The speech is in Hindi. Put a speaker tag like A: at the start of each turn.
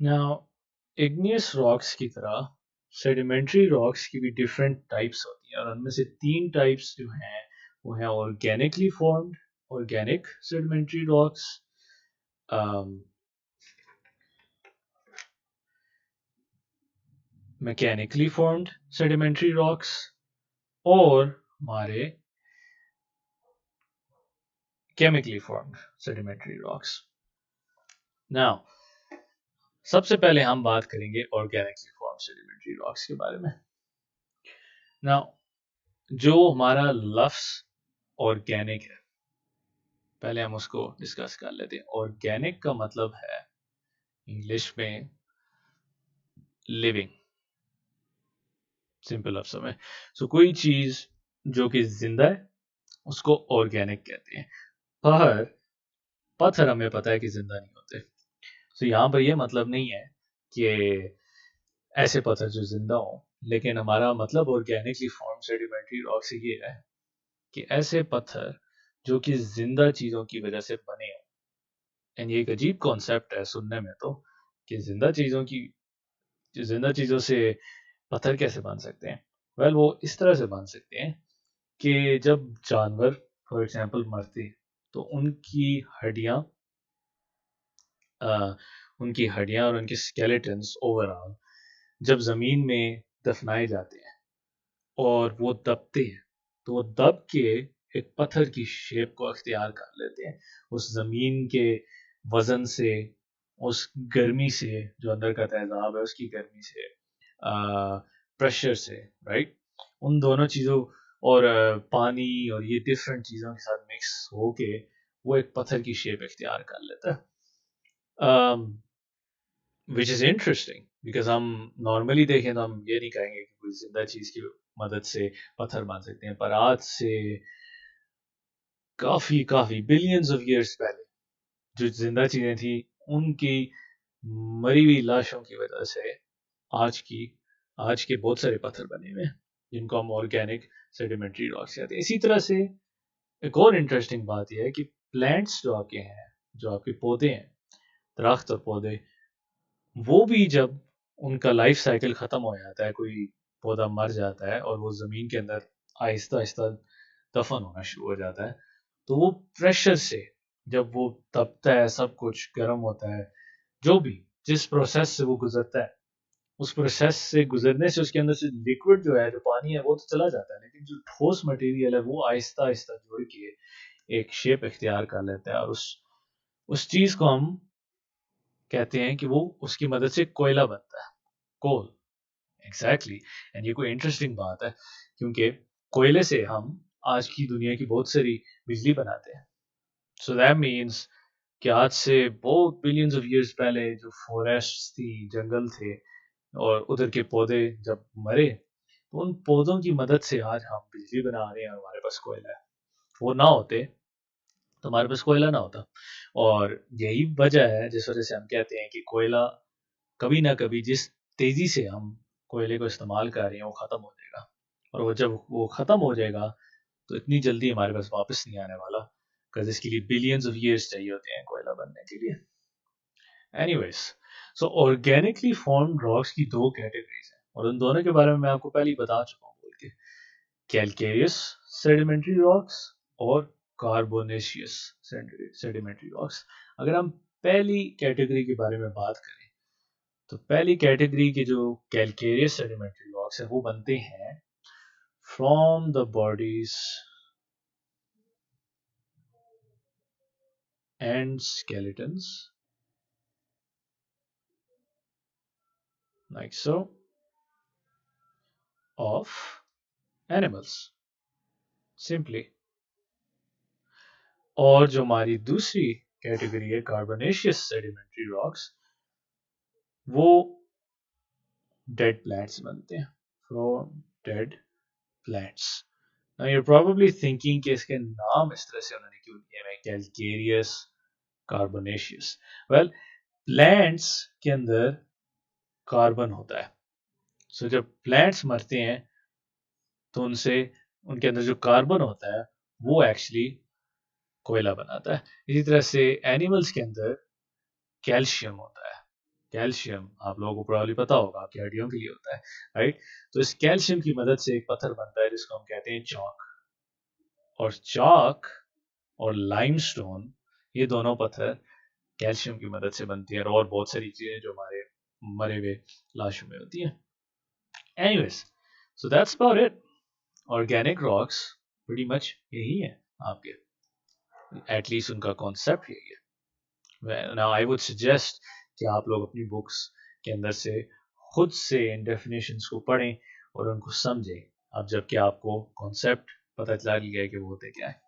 A: नाउ इग्नियस रॉक्स की तरह सेडिमेंट्री रॉक्स की भी डिफरेंट टाइप्स होती हैं, और उनमें से 3 टाइप्स जो हैं वो हैं organically formed organic sedimentary rocks, mechanically formed sedimentary rocks, और हमारे chemically formed sedimentary rocks. Now सबसे पहले हम बात करेंगे ऑर्गेनिकली फॉर्म्ड सेडिमेंट्री रॉक्स के बारे में। नाउ जो हमारा लफ्ज ऑर्गेनिक है, पहले हम उसको डिस्कस कर लेते हैं। ऑर्गेनिक का मतलब है इंग्लिश में लिविंग, सिंपल लफ्जों में। सो कोई चीज जो कि जिंदा है उसको ऑर्गेनिक कहते हैं। पर पत्थर हमें पता है कि जिंदा नहीं होते। सो यहाँ पर यह मतलब नहीं है कि ऐसे पत्थर जो जिंदा हो, लेकिन हमारा मतलब ऑर्गेनिकली फॉर्म सेडिमेंट्री रॉक से ये है कि ऐसे पत्थर जो कि जिंदा चीजों की वजह से बने हो। एंड ये एक अजीब कॉन्सेप्ट है सुनने में तो, कि जिंदा चीजों से पत्थर कैसे बन सकते हैं। वेल वो इस तरह से बन सकते हैं कि जब जानवर फॉर एग्जांपल मरते हैं तो हड्डियां उनकी हड्डियां और उनके स्केलेटन्स ओवरऑल जब जमीन में दफनाए जाते हैं और वो दबते हैं, तो वो दब के एक पत्थर की शेप को अख्तियार कर लेते हैं, उस जमीन के वजन से, उस गर्मी से, जो अंदर का तेजाब है उसकी गर्मी से, प्रेशर से, राइट, उन दोनों चीज़ों और पानी और ये डिफरेंट चीज़ों के साथ मिक्स होके वो एक पत्थर की शेप इख्तियार कर लेता है। विच इज़ इंटरेस्टिंग बिकॉज हम नॉर्मली देखें तो हम ये नहीं कहेंगे कि कोई जिंदा चीज़ की मदद से पत्थर बन सकते हैं, पर आज से काफ़ी काफ़ी बिलियंस ऑफ ईयर्स पहले जो जिंदा चीज़ें थी, उनकी मरी हुई लाशों की वजह से आज की आज के बहुत सारे पत्थर बने हुए हैं जिनको हम ऑर्गेनिक सेडिमेंट्री रॉक्स कहते हैं। इसी तरह से एक और इंटरेस्टिंग बात यह है कि प्लांट्स जो आपके हैं, जो आपके पौधे हैं, दरख्त और पौधे, वो भी जब उनका लाइफ साइकिल ख़त्म हो जाता है, कोई पौधा मर जाता है और वो ज़मीन के अंदर आहिस्ता आहिस्ता दफन होना शुरू हो जाता है, तो वो प्रेशर से जब वो तपता है, सब कुछ गर्म होता है, जो भी जिस प्रोसेस से वो गुजरता है, उस प्रोसेस से गुजरने से उसके अंदर से लिक्विड जो है, जो पानी है, वो तो चला जाता है, लेकिन जो ठोस मटेरियल है वो आहिस्ता आहिस्ता जुड़ के एक शेप इख्तियार कर लेता है, और उस चीज़ को हम कहते हैं कि वो उसकी मदद से कोयला बनता है, कोल। एग्जैक्टली। एंड ये कोई इंटरेस्टिंग बात है, क्योंकि कोयले से हम आज की दुनिया की बहुत सारी बिजली बनाते हैं। सो दैट मीन्स कि आज से बहुत बिलियंस ऑफ ईयर्स पहले जो फॉरेस्ट थी, जंगल थे, और उधर के पौधे जब मरे, तो उन पौधों की मदद से आज हम बिजली बना रहे हैं, हमारे पास कोयला है। वो ना होते तो हमारे पास कोयला ना होता। और यही वजह है जिस वजह से हम कहते हैं कि कोयला कभी ना कभी, जिस तेजी से हम कोयले को इस्तेमाल कर रहे हैं, वो खत्म हो जाएगा। और वो जब वो खत्म हो जाएगा तो इतनी जल्दी हमारे पास वापस नहीं आने वाला, बिकॉज इसके लिए बिलियंस ऑफ ईयर्स चाहिए होते हैं कोयला बनने के लिए। एनीवेज, सो ऑर्गेनिकली फॉर्म्ड रॉक्स की 2 कैटेगरीज हैं, और उन दोनों के बारे में मैं आपको पहले ही बता चुका हूँ बोल के। कैलकेरियस सेडिमेंट्री रॉक्स और कार्बोनेशियस सेडिमेंट्री रॉक्स। अगर हम पहली कैटेगरी के बारे में बात करें, तो पहली कैटेगरी के जो कैलकेरियस सेडिमेंट्री रॉक्स है वो बनते हैं from the bodies and skeletons like so of animals simply। और जो हमारी दूसरी कैटेगरी है कार्बोनेशियस सेडिमेंट्री रॉक्स, वो डेड प्लांट्स बनते हैं, from dead plants. Now you are probably thinking कि इसके नाम इस तरह से उन्होंने क्यों दिए हैं, कैलकेरियस, कार्बोनेशियस। वेल, प्लांट्स के अंदर कार्बन होता है। सो जब प्लांट्स मरते हैं तो उनसे उनके अंदर जो कार्बन होता है वो एक्चुअली कोयला बनाता है। इसी तरह से एनिमल्स के अंदर कैल्शियम होता है, कैल्शियम आप लोगों को प्रॉब्ली पता होगा, आपकी हड्डियों के लिए होता है, राइट। तो इस कैल्शियम की मदद से एक पत्थर बनता है जिसको हम कहते हैं चॉक। और चॉक और लाइमस्टोन, ये दोनों पत्थर कैल्शियम की मदद से बनती है, और बहुत सारी चीजें जो हमारे मरे हुए लाशों में होती हैं। Anyways, so that's about it. Organic rocks pretty much यही है आपके, एटलीस्ट उनका कॉन्सेप्ट यही है। नाउ आई वुड सजेस्ट कि आप लोग अपनी बुक्स के अंदर से खुद से इन डेफिनेशंस को पढ़ें और उनको समझें, अब जबकि आपको कॉन्सेप्ट पता चल गया कि वो होते क्या है।